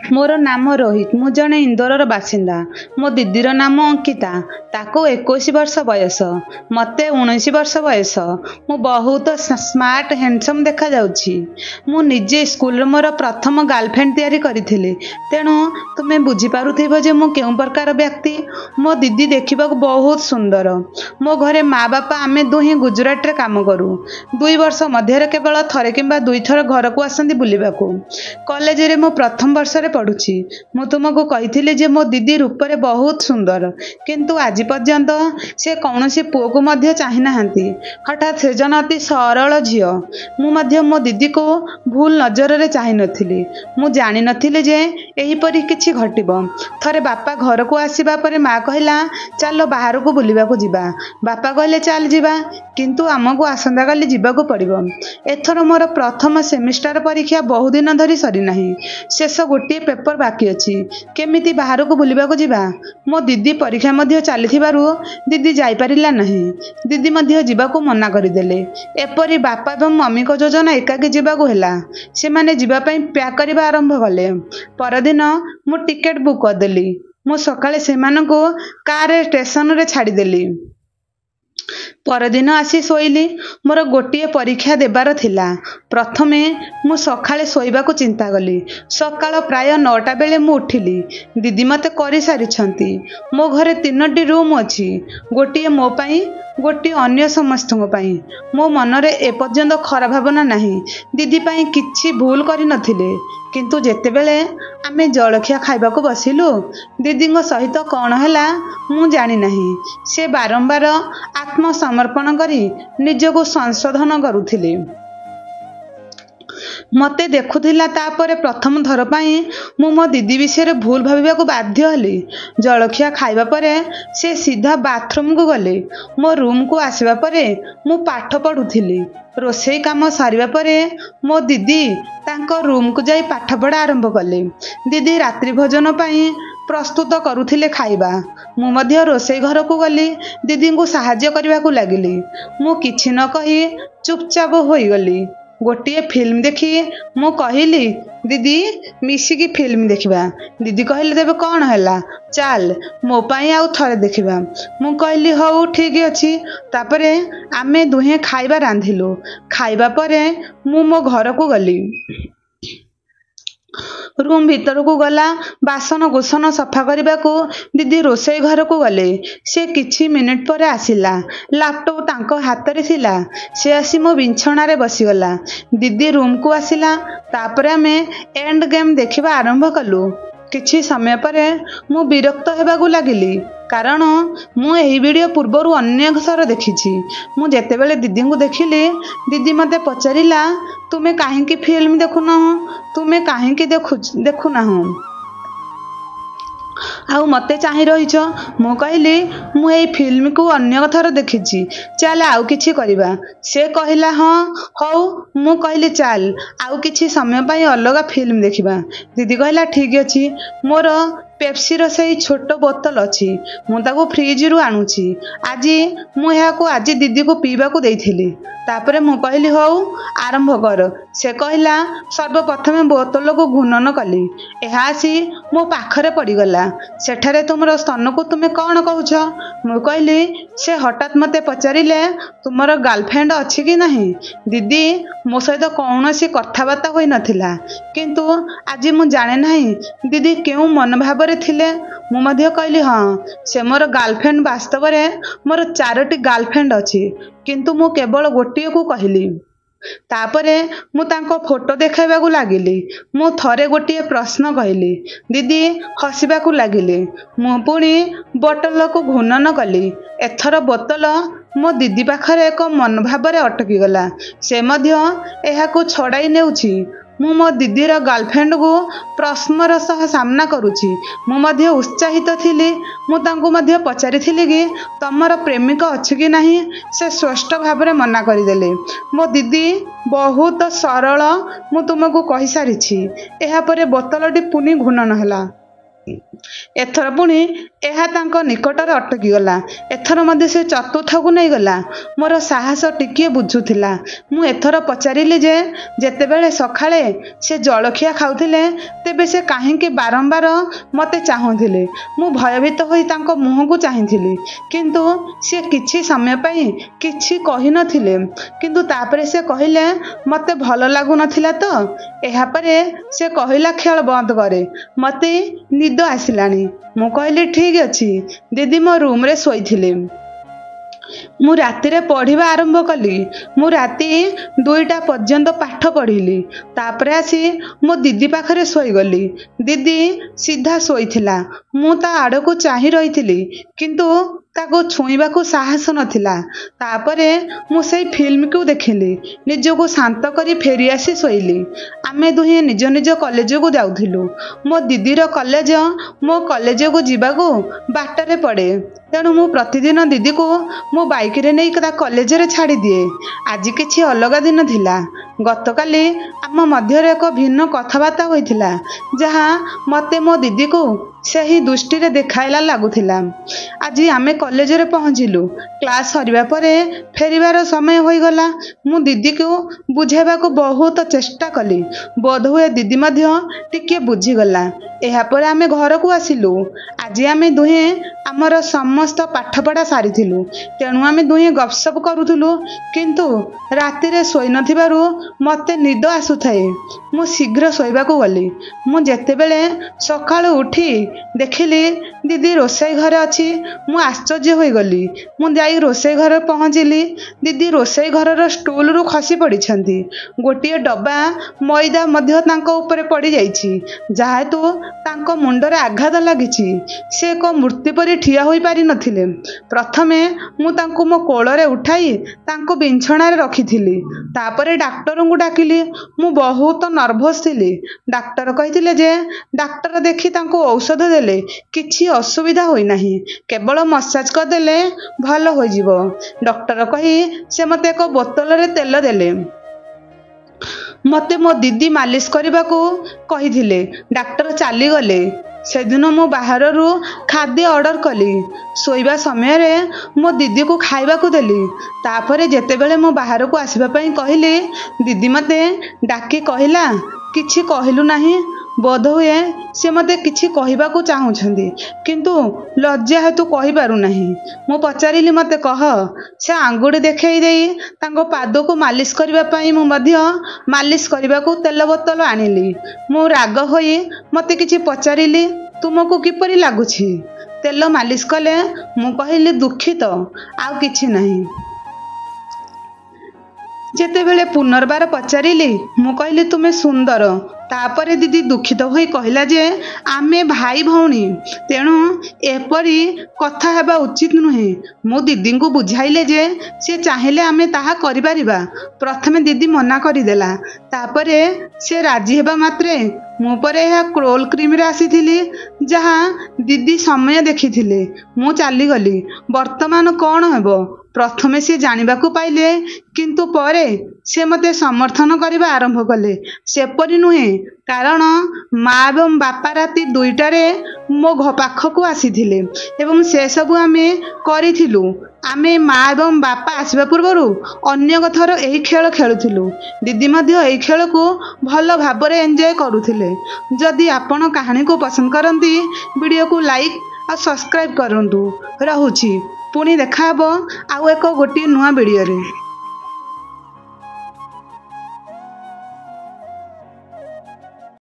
मोर नाम रोहित, मु जणे इंदोर बासिंदा। मो दीदीर नाम अंकिता, ताको 21 वर्ष बयस, मते 19 वर्ष बयस। मु बहुत स्मार्ट हैंडसम देखा जाउछि। मु निजे स्कूल मोर प्रथम गर्लफ्रेंड तैयारी करिथिली, तेणु तुमे बुझी पारुथिबो जे मु केउ प्रकार व्यक्ति। मो दीदी देखिबाकू बहुत सुंदर। मो घरे माँ बापा आमे दुही गुजरात रे काम करू। 2 वर्ष मध्य केवल थरे किंबा 2 थर घर को आसंती बुलिबाकू। कॉलेज रे मो प्रथम वर्ष रे पढ़ुछि। मु तुमको कहिथिली जे मो दीदी रूप रे बहुत सुंदर, किंतु आज पर्यंत से कौनसी पुओ को मध्य चाहि नाहंती। हठात से जन अति सरल झियो। मु मध्य मो दीदी को भूल नजर रे चाहि नथिली। मु जानि नथिली जे एही परि किछि घटिबो। थरे बापा घर को आसीबा परे माँ कहिला चलो बाहर को बुलिबा को जिबा। बापा कहले चल जिबा, किंतु आमको आसंदा काली जिबाको पड़िबो। एथर मोर प्रथम सेमिस्टर परीक्षा बहुत दिन धरी सरी नाही। शेष गोटे पेपर बाकी अछि। केमिति बाहर को बुलिबा को जिबा। मो दीदी परीक्षा मध्य चलिथिबारु दीदी जाई परिला नाही। दीदी मध्य जिबाको मना करिदेले। एपरि बापा एवं मम्मी को योजना एकाकी जिबाको हेला। से माने जिबा पई पैक करिबा आरंभ कले। परदिन मु टिकेट बुक करदेली। मु सकाळे सेमानको कार स्टेशन रे छाड़ी देली। परदिन आसी शोइली। मोर गोटे परीक्षा देबार थिला। प्रथमे मु सकाळे शोइबाको चिंता कली। सकाळ प्राय 9टा बेले मु उठिली। दीदी मते करि सारिछंती। मो घरे 3टी रूम अछि, गोटे मो पई, गोटे अन्य समस्तଙ୍କ ପାଇଁ। मो मनरे एपर्यंत खराब भावना नाही। दीदी पई किछि भूल करि नथिले, किंतु जेतेबेले आमे जलखिया खाइबाको बसिलु, दीदीଙ୍କ सहित कौन हैला मु जानि नाही। से बारंबार आत्मसमर्पण करी निजको संशोधन करुथिले। मते देखुथिला। तापरे प्रथम थर पाई मु मो दीदी विषय भूल भाविबाको बाध्य हली। जलखिया खाइबा परे से सीधा बाथरूम को गले। मो रूम को आसीबा परे मु पाठ पढुथिली। रोषेई काम सारिबा परे मो दीदी तांको रूम को जाई पाठ पढ़ा आरंभ कले। दीदी रात्रि भोजन पाई प्रस्तुत करुथिले खाइबा। मु मध्य रोषेई घर को गली। दीदी को सहाय्य करबा को लागिली। मु किछि न कहि चुपचाप होई गली। गोटे फिल्म देखी मु कहिली दीदी मिसिकी फिल्म देखिबा। दीदी कहले तेबे कौन हैला, चल मो पाई आउ थरे देखिबा। मु कहली हौ ठीक अछि। तापरे आमे दुहे खाइबा रांधिलु। खाइबा परे मु मो घर को गली। रूम भीतर को गला। बासन गोसन सफा करने को दीदी रोषेई घर को गले। से किछि मिनिट पर आसिला। लैपटॉप तांको हाथ रे थिला। से आसी मो बिछना रे बसीगला। दीदी रूम को आसिला। तापरे आमे एंड गेम देखिबा आरंभ कलु। किछि समय पर मु विरक्त हेबाकू लागिली, कारण मु एही वीडियो पूर्वरु अनेक थर देखिछि। मु जेतेबेले दीदी को देखिली, दीदी मते पचारिला तुमे काहेकि फिल्म देखुना, तुमे काहेकि देखुना हो, आउ मते चाहि रहिछ। मु कहली मु एई फिल्म को अन्य थर देखिछि, चल आउ किछि करिबा। से कहिला हाँ हौ। मु कहली चल आउ किछि समय पई अलगा फिल्म देखिबा। दीदी कहला ठीक अछि। मोर पेप्सी रो सेई छोट बोतल अछि, मु ताको फ्रिज रु आनुछि। आज मु याको आज दीदी को पीबा को देइथिली। तापरे मु कहली हौ आरंभ कर। से कहला सर्वप्रथमे बोतल को घुनन कली। एहा आसी मो पाखरे पड़ीगला। सेठारे तुमर स्तन को तुमे कौन कहूछ। मु कहली से हठात मते पचारिले तुमर गर्लफ्रेंड अछि कि नहीं। दीदी मो सहित कौनसी कथाबार्ता होई नथिला, किंतु आज मु जाने नहीं दीदी केउ मन भाव थिले। मु मध्य कहली हाँ से मोर गर्लफ्रेंड। वास्तव में मोर 4टी गर्लफ्रेंड अछि, किंतु मु केवल गोटिए को कहली। तापरे मु तांको फोटो देखाइबा को लागिली। मु थरे गोटिए प्रश्न कहली। दीदी हसिबा को लागिले। मु पुणी बोतल को घुनन कली। एथर बोतल मो दीदी पाखरे एक मन भाव रे अटकी गला। से मध्य एहा को छड़ाई नेउछि। मु मो दीदीर गर्लफ्रेंड को प्रश्नर सह सामना करुछि। मु मध्य उत्साहित थिली। मु तांको मध्य पचारिथिली कि तमर प्रेमिक अछि कि नहीं। से स्पष्ट भाव रे मना करिदेले। मो दीदी बहुत सरल, मु तुमको कहि सारिछि। एहा परे बोतलटी पुनी घुनन हला। एथर पुणी ଏହା ତାଙ୍କ ନିକଟରେ ଅଟକିଗଲା। ଏଥର ମଧ୍ୟ ସେ ଚତୁର୍ଥକୁ ନେଇଗଲା। ମୋର ସାହସ ଟିକିଏ ବୁଝୁଥିଲା। ମୁଁ ଏଥର ପଚାରିଲି ଯେ ଯେତେବେଳେ ସକାଳେ ସେ ଜଳଖିଆ ଖାଉଥିଲେ ତେବେ ସେ କାହିଁକି ବାରମ୍ବାର ମୋତେ ଚାହୁଁଥିଲେ। ମୁଁ ଭୟଭୀତ ହୋଇ ତାଙ୍କ ମୁହଁକୁ ଚାହିଁଥିଲି, କିନ୍ତୁ ସେ କିଛି ସମୟ ପାଇଁ କିଛି କହିନଥିଲେ। କିନ୍ତୁ ତାପରେ ସେ କହିଲେ, ମୋତେ ଭଲ ଲାଗୁନଥିଲା ତ। ଏହାପରେ ସେ କହିଲା, ଖେଳ ବନ୍ଦ କରେ, ମୋତେ ନିଦ ଆସିଲାଣି। ମୁଁ କହିଲି, ଠିକ୍ ଅଛି। ଦିଦି ମୋ ରୁମ୍ରେ ଶୋଇଥିଲେ। ମୁଁ ରାତିରେ ପଢ଼ିବା ଆରମ୍ଭ କଲି। ମୁଁ ରାତି 2ଟା ପର୍ଯ୍ୟନ୍ତ ପାଠ ପଢ଼ିଲି। ତାପରେ ଆସି ମୋ ଦିଦି ପାଖରେ ଶୋଇଗଲି। ଦିଦି ସିଧା ଶୋଇଥିଲା। ମୁଁ ତା ଆଡ଼କୁ ଚାହିଁ ରହିଥିଲି, କିନ୍ତୁ ତାକୁ ଛୁଇଁବାକୁ ସାହସ ନଥିଲା। ତାପରେ ମୁଁ ସେଇ ଫିଲ୍ମକୁ ଦେଖିଲି। ନିଜକୁ ଶାନ୍ତ କରି ଫେରିଆସି ଶୋଇଲି। ଆମେ ଦୁହେଁ ନିଜ ନିଜ କଲେଜକୁ ଯାଉଥିଲୁ। ମୋ ଦିଦିର କଲେଜ ମୋ କଲେଜକୁ ଯିବାକୁ ବାଟରେ ପଡ଼େ। ତେଣୁ ମୁଁ ପ୍ରତିଦିନ ଦିଦିକୁ ମୋ ବାଇକରେ ନେଇ ତା କଲେଜରେ ଛାଡ଼ିଦିଏ। ଆଜି କିଛି ଅଲଗା ଦିନ ଥିଲା। ଗତକାଲି ଆମ ମଧ୍ୟରେ ଏକ ଭିନ୍ନ କଥାବାର୍ତ୍ତା ହୋଇଥିଲା, ଯାହା ମୋତେ ମୋ ଦିଦିକୁ ସେହି ଦୃଷ୍ଟିରେ ଦେଖାଇଲା ଲାଗୁଥିଲା। ଆଜି ଆମେ କଲେଜରେ ପହଞ୍ଚିଲୁ। କ୍ଲାସ୍ ସରିବା ପରେ ଫେରିବାର ସମୟ ହୋଇଗଲା। ମୁଁ ଦିଦିକୁ ବୁଝାଇବାକୁ ବହୁତ ଚେଷ୍ଟା କଲି। ବୋଧହୁଏ ଦିଦି ମଧ୍ୟ ଟିକିଏ ବୁଝିଗଲା। ଏହାପରେ ଆମେ ଘରକୁ ଆସିଲୁ। ଆଜି ଆମେ ଦୁହେଁ ଆମର ସମସ୍ତ ପାଠପଢ଼ା ସାରିଥିଲୁ। ତେଣୁ ଆମେ ଦୁହେଁ ଗପସପ କରୁଥିଲୁ। କିନ୍ତୁ ରାତିରେ ଶୋଇନଥିବାରୁ ମୋତେ ନିଦ ଆସୁଥାଏ। ମୁଁ ଶୀଘ୍ର ଶୋଇବାକୁ ଗଲି। ମୁଁ ଯେତେବେଳେ ସକାଳୁ ଉଠି ଦେଖିଲି ଦିଦି ରୋଷେଇ ଘରେ ଅଛି, ମୁଁ ଆଶ୍ଚର୍ଯ୍ୟ ହୋଇଗଲି। ମୁଁ ଯାଇ ରୋଷେଇ ଘରେ ପହଞ୍ଚିଲି। ଦିଦି ରୋଷେଇ ଘରର ଷ୍ଟୁଲରୁ ଖସି ପଡ଼ିଛନ୍ତି। ଗୋଟିଏ ଡବା ମଇଦା ମଧ୍ୟ ତାଙ୍କ ଉପରେ ପଡ଼ିଯାଇଛି, ଯାହେତୁ ତାଙ୍କ ମୁଣ୍ଡରେ ଆଘାତ ଲାଗିଛି। ସେ ଏକ ମୂର୍ତ୍ତି ପରି ଠିଆ ହୋଇପାରିନଥିଲେ। ପ୍ରଥମେ ମୁଁ ତାଙ୍କୁ ମୋ କୋଳରେ ଉଠାଇ ତାଙ୍କୁ ବିଛଣାରେ ରଖିଥିଲି। ତାପରେ ଡାକ୍ତରଙ୍କୁ ଡାକିଲି। ମୁଁ ବହୁତ ନର୍ଭସ୍ ଥିଲି। ଡାକ୍ତର କହିଥିଲେ ଯେ ଡାକ୍ତର ଦେଖି ତାଙ୍କୁ ଔଷଧ ଦେଲେ କିଛି ଅସୁବିଧା ହୋଇନାହିଁ, କେବଳ ମସାଜ କରିଦେଲେ ଭଲ ହୋଇଯିବ। ଡାକ୍ତର କହି ସେ ମୋତେ ଏକ ବୋତଲରେ ତେଲ ଦେଲେ। ମୋତେ ମୋ ଦିଦି ମାଲିସ କରିବାକୁ କହିଥିଲେ। ଡାକ୍ତର ଚାଲିଗଲେ। ସେଦିନ ମୁଁ ବାହାରରୁ ଖାଦ୍ୟ ଅର୍ଡର କଲି। ଶୋଇବା ସମୟରେ ମୋ ଦିଦିକୁ ଖାଇବାକୁ ଦେଲି। ତାପରେ ଯେତେବେଳେ ମୁଁ ବାହାରକୁ ଆସିବା ପାଇଁ କହିଲି, ଦିଦି ମୋତେ ଡାକି କହିଲା, କିଛି କହିଲୁ ନାହିଁ। ବୋଧହୁଏ ସେ ମୋତେ କିଛି କହିବାକୁ ଚାହୁଁଛନ୍ତି, କିନ୍ତୁ ଲଜ୍ଜା ହେତୁ କହିପାରୁନାହିଁ। ମୁଁ ପଚାରିଲି, ମୋତେ କହ। ସେ ଆଙ୍ଗୁଠି ଦେଖାଇ ଦେଇ ତାଙ୍କ ପାଦକୁ ମାଲିସ କରିବା ପାଇଁ ମୁଁ ମଧ୍ୟ ମାଲିସ କରିବାକୁ ତେଲ ବୋତଲ ଆଣିଲି। ମୁଁ ରାଗ ହୋଇ ମୋତେ କିଛି ପଚାରିଲି, ତୁମକୁ କିପରି ଲାଗୁଛି? ତେଲ ମାଲିସ କଲେ। ମୁଁ କହିଲି, ଦୁଃଖିତ, ଆଉ କିଛି ନାହିଁ। ଯେତେବେଳେ ପୁନର୍ବାର ପଚାରିଲି, ମୁଁ କହିଲି, ତୁମେ ସୁନ୍ଦର। ତାପରେ ଦିଦି ଦୁଃଖିତ ହୋଇ କହିଲା ଯେ ଆମେ ଭାଇ ଭଉଣୀ, ତେଣୁ ଏପରି କଥା ହେବା ଉଚିତ ନୁହେଁ। ମୁଁ ଦିଦିଙ୍କୁ ବୁଝାଇଲେ ଯେ ସେ ଚାହିଁଲେ ଆମେ ତାହା କରିପାରିବା। ପ୍ରଥମେ ଦିଦି ମନା କରିଦେଲା। ତାପରେ ସେ ରାଜି ହେବା ମାତ୍ରେ ମୁଁ ପରେ ଏହା ରୋଲ୍ କ୍ରିମରେ ଆସିଥିଲି, ଯାହା ଦିଦି ସମୟ ଦେଖିଥିଲେ। ମୁଁ ଚାଲିଗଲି। ବର୍ତ୍ତମାନ କ'ଣ ହେବ? ପ୍ରଥମେ ସେ ଜାଣିବାକୁ ପାଇଲେ, କିନ୍ତୁ ପରେ ସେ ମୋତେ ସମର୍ଥନ କରିବା ଆରମ୍ଭ କଲେ। ସେପରି ନୁହେଁ, କାରଣ ମା ଏବଂ ବାପା ରାତି 2ଟାରେ ମୋ ପାଖକୁ ଆସିଥିଲେ ଏବଂ ସେସବୁ ଆମେ କରିଥିଲୁ। ଆମେ ମା ଏବଂ ବାପା ଆସିବା ପୂର୍ବରୁ ଅନେକ ଥର ଏହି ଖେଳ ଖେଳୁଥିଲୁ। ଦିଦି ମଧ୍ୟ ଏହି ଖେଳକୁ ଭଲ ଭାବରେ ଏନ୍ଜୟ କରୁଥିଲେ। ଯଦି ଆପଣ କାହାଣୀକୁ ପସନ୍ଦ କରନ୍ତି, ଭିଡ଼ିଓକୁ ଲାଇକ୍ ଆଉ ସବସ୍କ୍ରାଇବ୍ କରନ୍ତୁ। ରହୁଛି। ପୁଣି ଦେଖାହେବ ଆଉ ଗୋଟିଏ ନୂଆ ଭିଡ଼ିଓରେ।